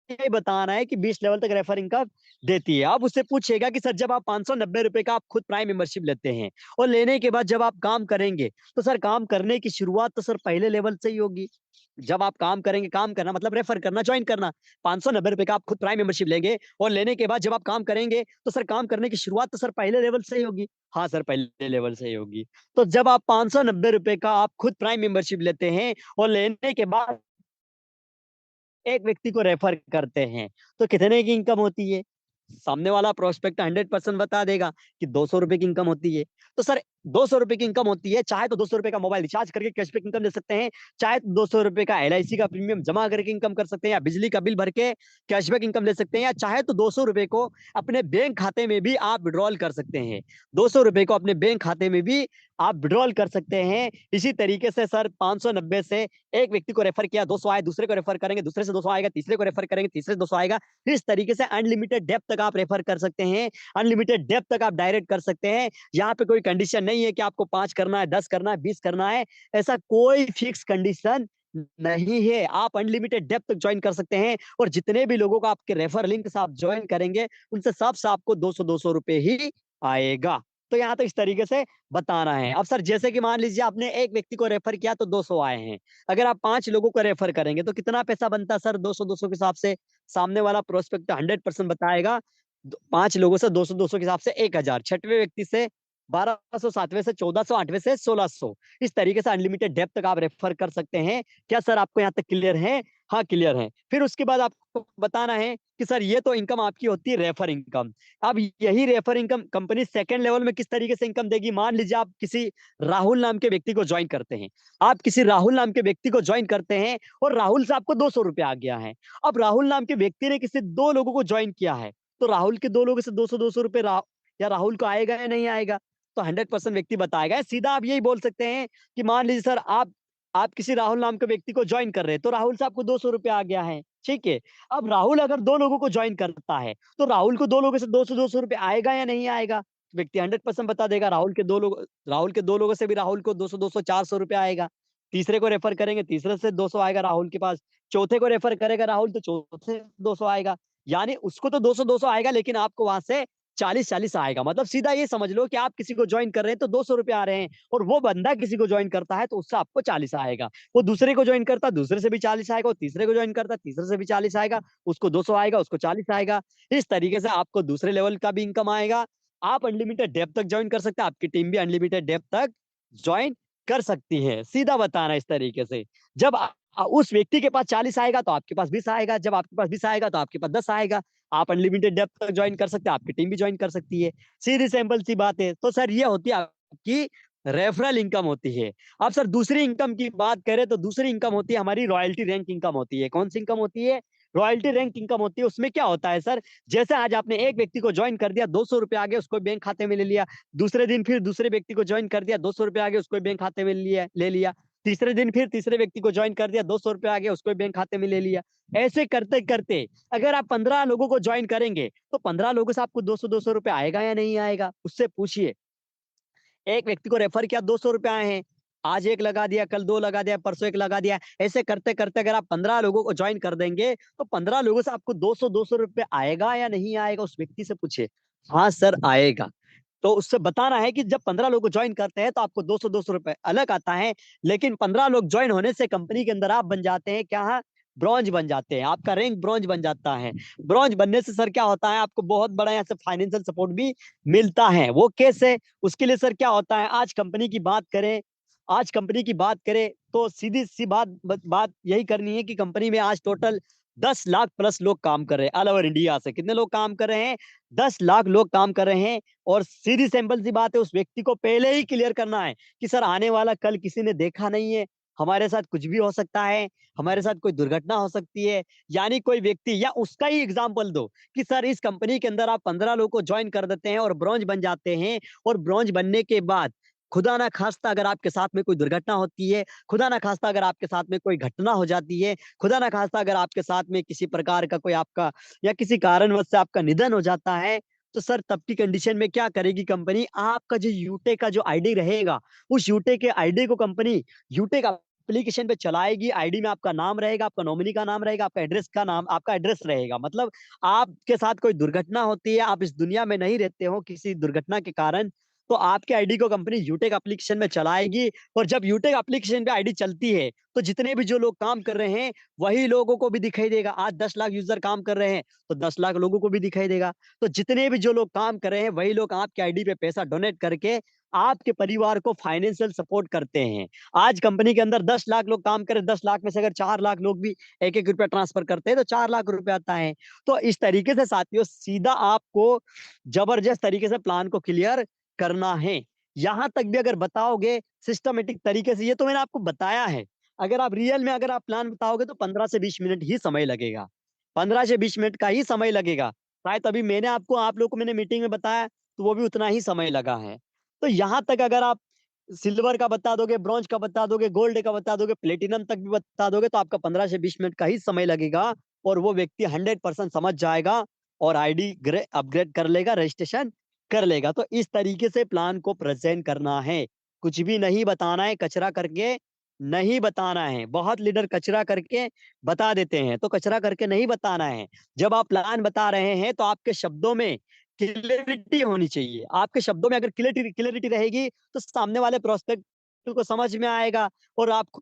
S1: ये बताना है कि 20 लेवल तक रेफरिंग का देती है। अब उससे पूछेगा कि सर जब आप 590 रुपए का आप खुद प्राइम मेंबरशिप लेते हैं और लेने के बाद जब आप काम करेंगे तो सर काम करने की शुरुआत तो सर पहले लेवल से ही होगी। जब आप काम करेंगे, काम करना मतलब रेफर करना, ज्वाइन करना। 590 रुपए का आप खुद प्राइम मेंबरशिप लेंगे और लेने के बाद जब आप काम करेंगे तो सर काम करने की शुरुआत तो सर पहले लेवल से ही होगी। हाँ सर पहले लेवल से ही होगी। तो जब आप 590 रुपए का आप खुद प्राइम मेंबरशिप लेते हैं और लेने के बाद एक व्यक्ति को रेफर करते हैं तो कितने की इनकम होती है? सामने वाला प्रोस्पेक्ट 100% बता देगा कि 200 रुपए की इनकम होती है। तो सर 200 रुपए की इनकम होती है, चाहे तो 200 रुपए का मोबाइल रिचार्ज करके कैशबैक इनकम ले सकते हैं, चाहे तो 200 रुपए का एलआईसी का प्रीमियम जमा करके इनकम कर सकते हैं, या बिजली का बिल भर के कैशबैक इनकम ले सकते हैं, या चाहे तो 200 रुपए को अपने बैंक खाते में भी आप विड्रॉल कर सकते हैं। 200 रुपए को अपने बैंक खाते में भी आप विड्रॉल कर सकते हैं। इसी तरीके से सर 590 से एक व्यक्ति को रेफर किया, 200 आए, दूसरे को रेफर करेंगे, दूसरे से 200 आएगा, तीसरे को रेफर करेंगे, तीसरे से 200 आएगा। इस तरीके से अनलिमिटेड डेप्थ तक आप रेफर कर सकते हैं, अनलिमिटेड डेप्थ तक आप डायरेक्ट कर सकते हैं। यहाँ पे कोई कंडीशन नहीं है कि आपको 5 करना है, 10 करना है, 20 करना है, ऐसा कोई फिक्स कंडीशन नहीं है। आप अनलिमिटेड डेप्थ तक ज्वाइन कर सकते हैं और जितने भी लोगों को आपके रेफर लिंक से आप ज्वाइन करेंगे उनसे सबसे आपको 200 रुपए ही आएगा। तो यहाँ तो इस तरीके से बताना है। अब सर जैसे कि मान लीजिए आपने एक व्यक्ति को रेफर किया तो 200 आए हैं, अगर आप 5 लोगों को रेफर करेंगे तो कितना पैसा बनता है सर? 200-200 के हिसाब से सामने वाला प्रोस्पेक्ट 100% बताएगा। 5 लोगों से 200-200 के हिसाब से 1000, छठवें व्यक्ति से 1200, सातवें से 1400, आठवें से 1600। इस तरीके से अनलिमिटेड डेप्थ तक आप रेफर कर सकते हैं। क्या सर आपको यहाँ तक क्लियर है? हाँ क्लियर है। फिर उसके बाद आपको बताना है कि सर ये तो इनकम आपकी होती है रेफर इनकम। अब यही refer income company second level में किस तरीके से इनकम देगी? मान लीजिए आप किसी राहुल नाम के व्यक्ति को ज्वाइन करते हैं, आप किसी राहुल नाम के व्यक्ति को ज्वाइन करते हैं और राहुल से आपको 200 रुपए आ गया है। अब राहुल नाम के व्यक्ति ने किसी 2 लोगों को ज्वाइन किया है तो राहुल के 2 लोगों से 200-200 रुपए या राहुल को आएगा या नहीं आएगा? तो 100% व्यक्ति बताएगा। सीधा आप यही बोल सकते हैं कि मान लीजिए सर आप किसी राहुल नाम के व्यक्ति को ज्वाइन कर रहे हैं तो राहुल से आपको 200 रुपए आ गया है, ठीक है। अब राहुल अगर 2 लोगों को ज्वाइन करता है तो राहुल को 2 लोगों से 200-200 रुपए आएगा या नहीं आएगा? व्यक्ति 100% बता देगा। राहुल के 2 लोगों से भी राहुल को 200-200 400 रुपए आएगा। तीसरे को रेफर करेंगे, तीसरे से 200 आएगा राहुल के पास। चौथे को रेफर करेगा राहुल तो चौथे से 200 आएगा। यानी उसको तो 200-200 आएगा लेकिन आपको वहां से 40-40 आएगा। मतलब सीधा ये समझ लो कि आप किसी को ज्वाइन कर रहे हैं तो 200 रुपए आ रहे हैं, और वो बंदा किसी को ज्वाइन करता है तो उससे आपको 40 आएगा। वो दूसरे को ज्वाइन करता है, दूसरे से भी 40 आएगा, वो तीसरे को ज्वाइन करता है, तीसरे से भी 40 आएगा, उसको 200 आएगा, उसको 40 आएगा। इस तरीके से आपको दूसरे लेवल का भी इनकम आएगा। आप अनलिमिटेड डेप्थ तक ज्वाइन कर सकते हैं, आपकी टीम भी अनलिमिटेड डेप्थ तक ज्वाइन कर सकती है। सीधा बताना इस तरीके से। जब उस व्यक्ति के पास 40 आएगा तो आपके पास 20 आएगा, जब आपके पास 20 आएगा तो आपके पास 10 आएगा। आप अनलिमिटेड डेप्थ तक ज्वाइन कर सकते हैं, आपकी टीम भी ज्वाइन कर सकती है। सीधी सिंपल सी बात है। तो सर ये होती है आपकी रेफरल इनकम होती है। अब सर दूसरी इनकम की बात करें तो दूसरी इनकम होती है हमारी रॉयल्टी रैंक इनकम होती है। कौन सी इनकम होती है? रॉयल्टी रैंक इनकम होती है। उसमें क्या होता है सर, जैसे आज आपने एक व्यक्ति को ज्वाइन कर दिया, 200 रुपए आगे उसको बैंक खाते में ले लिया। दूसरे दिन फिर दूसरे व्यक्ति को ज्वाइन कर दिया, 200 रुपए आगे उसको बैंक खाते में ले लिया। तीसरे दिन फिर तीसरे व्यक्ति को ज्वाइन कर दिया, 200 रुपए आगे उसको बैंक खाते में ले लिया। ऐसे करते करते अगर आप 15 लोगों को ज्वाइन करेंगे तो 15 लोगों से आपको 200 रुपए आएगा या नहीं आएगा? उससे पूछिए। एक व्यक्ति को रेफर किया, 200 रुपए आए हैं, आज एक लगा दिया, कल दो लगा दिया, परसों एक लगा दिया। ऐसे करते करते अगर आप 15 लोगों को ज्वाइन कर देंगे तो 15 लोगों से आपको 200 रुपए आएगा या नहीं आएगा? उस व्यक्ति से पूछे। हाँ सर आएगा। तो उससे बताना है कि जब 15 लोग ज्वाइन करते हैं तो आपको 200 रुपए अलग आता है, लेकिन 15 लोग ज्वाइन होने से कंपनी के अंदर आप बन जाते हैं क्या? ब्रॉन्ज बन जाते हैं। आपका रैंक ब्रॉन्ज बन जाता है। ब्रॉन्ज बनने से सर क्या होता है, आपको बहुत बड़ा यहाँ से फाइनेंशियल सपोर्ट भी मिलता है। वो कैसे? उसके लिए सर क्या होता है, आज कंपनी की बात करें, आज कंपनी की बात करें तो सीधी सी बात यही करनी है कि कंपनी में आज टोटल 10 लाख प्लस लोग काम कर रहे हैं। ऑल ओवर इंडिया से कितने लोग काम कर रहे हैं? 10 लाख लोग काम कर रहे हैं। और सीधी सिंपल सी बात है, उस व्यक्ति को पहले ही क्लियर करना है कि सर आने वाला कल किसी ने देखा नहीं है, हमारे साथ कुछ भी हो सकता है, हमारे साथ कोई दुर्घटना हो सकती है। यानी कोई व्यक्ति, या उसका ही एग्जाम्पल दो कि सर इस कंपनी के अंदर आप 15 लोगों को ज्वाइन कर देते हैं और ब्रॉन्ज बन जाते हैं, और ब्रॉन्ज बनने के बाद खुदा ना खास्ता अगर आपके साथ में कोई दुर्घटना होती है, खुदा ना खास्ता अगर आपके साथ में कोई घटना हो जाती है, खुदा ना खास्ता अगर आपके साथ में किसी प्रकार का कोई आपका या किसी कारणवश से आपका निधन हो जाता है, तो सर तब की कंडीशन में क्या करेगी कंपनी? आपका जो यूटे का जो आईडी रहेगा, उस यूटे के आईडी को कंपनी यूटे का एप्लीकेशन पे चलाएगी। आईडी में आपका नाम रहेगा, आपका नॉमिनी का नाम रहेगा, आपका एड्रेस का नाम, आपका एड्रेस रहेगा। मतलब आपके साथ कोई दुर्घटना होती है, आप इस दुनिया में नहीं रहते हो किसी दुर्घटना के कारण, तो आपके आईडी को कंपनी यूटेक एप्लीकेशन में चलाएगी। और जब यूटेक एप्लीकेशन पे आईडी चलती है तो जितने भी जो लोग काम कर रहे हैं वही लोगों को भी दिखाई देगा। आज 10 लाख यूजर काम कर रहे हैं तो 10 लाख लोगों को भी दिखाई देगा। तो जितने भी जो लोग काम कर रहे हैं वही लोग आपके आईडी पे पैसा डोनेट करके आपके परिवार को फाइनेंशियल सपोर्ट करते हैं। आज कंपनी के अंदर 10 लाख लोग काम करें, 10 लाख में से अगर 4 लाख लोग भी 1-1 रुपया ट्रांसफर करते हैं तो 4 लाख रुपए आता है। तो इस तरीके से साथियों सीधा आपको जबरदस्त तरीके से प्लान को क्लियर करना है। यहाँ तक भी अगर बताओगे सिस्टमेटिक तरीके से, ये तो मैंने आपको बताया है। अगर आप रियल में अगर आप प्लान बताओगे तो 15 से 20 मिनट ही समय लगेगा। 15 से 20 मिनट का ही समय लगेगा। शायद अभी मैंने आपको, आप लोगों को मैंने मीटिंग में बताया तो वो भी उतना ही समय लगा है। तो यहाँ तक अगर आप सिल्वर का बता दोगे, ब्रॉन्ज का बता दोगे, गोल्ड का बता दोगे, प्लेटिनम तक भी बता दोगे तो आपका 15 से 20 मिनट का ही समय लगेगा, और वो व्यक्ति 100% समझ जाएगा और आईडी अपग्रेड कर लेगा, रजिस्ट्रेशन कर लेगा। तो इस तरीके से प्लान को प्रेजेंट करना है। कुछ भी नहीं बताना है, कचरा करके नहीं बताना है। बहुत लीडर कचरा करके बता देते हैं, तो कचरा करके नहीं बताना है। जब आप प्लान बता रहे हैं तो आपके शब्दों में क्लियरिटी होनी चाहिए। आपके शब्दों में अगर क्लियरिटी रहेगी तो सामने वाले प्रोस्पेक्ट को समझ में आएगा, और आपको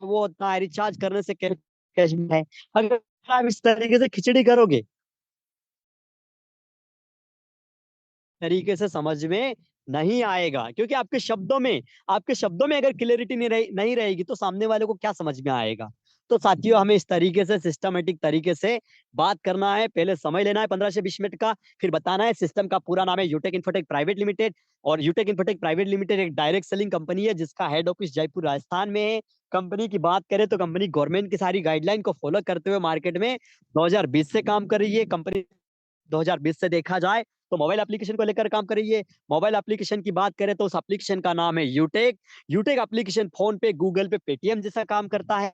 S1: वो होता है रिचार्ज करने से कैश में है। अगर आप इस तरीके से खिचड़ी करोगे, तरीके से समझ में नहीं आएगा, क्योंकि आपके शब्दों में अगर क्लियरिटी नहीं रहेगी तो सामने वाले को क्या समझ में आएगा? तो साथियों हमें इस तरीके से सिस्टमेटिक तरीके से बात करना है। पहले समय लेना है 15 से 20 मिनट का, फिर बताना है सिस्टम का पूरा नाम है यूटेक इन्फोटेक प्राइवेट लिमिटेड, और यूटेक इन्फोटेक प्राइवेट लिमिटेड एक डायरेक्ट सेलिंग कंपनी है जिसका हेड ऑफिस जयपुर राजस्थान में है। कंपनी की बात करें तो कंपनी गवर्नमेंट की सारी गाइडलाइन को फॉलो करते हुए मार्केट में 2020 से काम कर रही है। कंपनी 2020 से देखा जाए तो मोबाइल एप्लीकेशन को लेकर काम कर रही है। मोबाइल एप्लीकेशन की बात करें तो उस एप्लीकेशन का नाम है यूटेक। यूटेक एप्लीकेशन फोन पे, गूगल पे, पेटीएम जैसा काम करता है।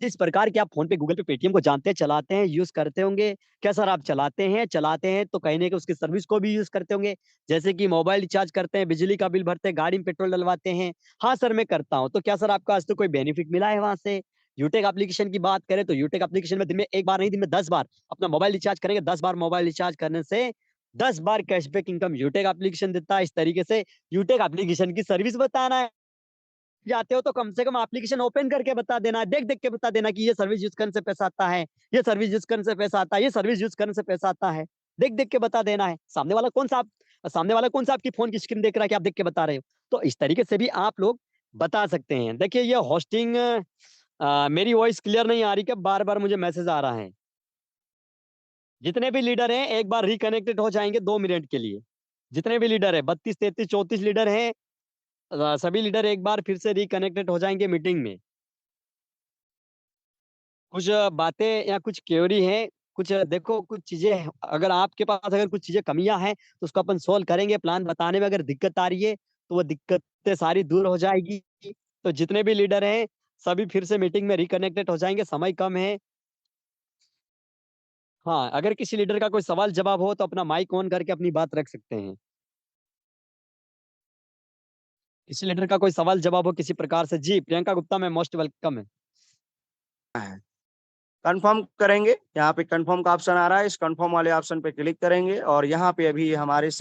S1: जिस प्रकार के आप फोन पे, गूगल पे, पेटीएम को जानते हैं, चलाते हैं, यूज करते होंगे। क्या सर आप चलाते हैं तो कहीं ना कहीं उसकी सर्विस को भी यूज करते होंगे, जैसे कि मोबाइल रिचार्ज करते हैं, बिजली का बिल भरते हैं, गाड़ी में पेट्रोल डलवाते हैं। हाँ सर मैं करता हूँ। तो क्या सर आपको आज तो कोई बेनिफिट मिला है वहां से? यूटेक एप्लीकेशन की बात करें तो यूटेक एप्लीकेशन में दिन में एक बार नहीं, दिन में 10 बार अपना मोबाइल रिचार्ज करेंगे, 10 बार मोबाइल रिचार्ज करने से 10 बार कैशबैक इनकम यूटेक एप्लीकेशन देता है। इस तरीके से यूटेक एप्लीकेशन की सर्विस बताना है, जाते हो तो कम से कम एप्लीकेशन ओपन करके बता देना है, देख-देख के बता देना कि ये सर्विस यूज़ करने से पैसा आता है, ये सर्विस यूज़ करने से पैसा आता है, ये सर्विस यूज़ करने से पैसा आता है। देख-देख के बता देना है। सामने वाला कौन-सा आपकी फ़ोन की स्क्रीन देख रहा है कि आप देख के बता रहे हो। तो इस तरीके से भी आप लोग बता सकते हैं। देखिए ये होस्टिंग मेरी वॉइस क्लियर नहीं आ रही क्या? बार-बार मुझे मैसेज आ रहा है। जितने भी लीडर हैं एक बार रिकनेक्टेड हो जाएँगे 2 मिनट के लिए। जितने भी लीडर हैं 32, 33, 34 लीडर हैं, सभी लीडर एक बार फिर से रिकनेक्टेड हो जाएँगे मीटिंग में। कुछ बातें या कुछ क्वेरी है, कुछ देखो कुछ चीज़ें अगर आपके पास अगर कुछ चीज़ें कमियाँ हैं, तो उसको अपन सॉल्व करेंगे। प्लान बताने में अगर दिक्कत आ रही है, तो वो दिक्कतें सारी दूर हो जाएगी। तो जितने भी लीडर हैं, सभी फिर से मीटिंग में रिकनेक्टेड हो जाएँगे, समय कम है। हाँ, अगर किसी लीडर का कोई सवाल-जवाब हो, तो अपना माइक ऑन करके अपनी बात रख सकते हैं। किसी लीडर का कोई सवाल-जवाब हो किसी प्रकार से जी, Priyanka Gupta ma'am most welcome है।
S5: कंफर्म करेंगे, यहाँ पे कंफर्म का ऑप्शन आ रहा है, इस कंफर्म वाले ऑप्शन पे क्लिक करेंगे और यहाँ पे अभी हमारे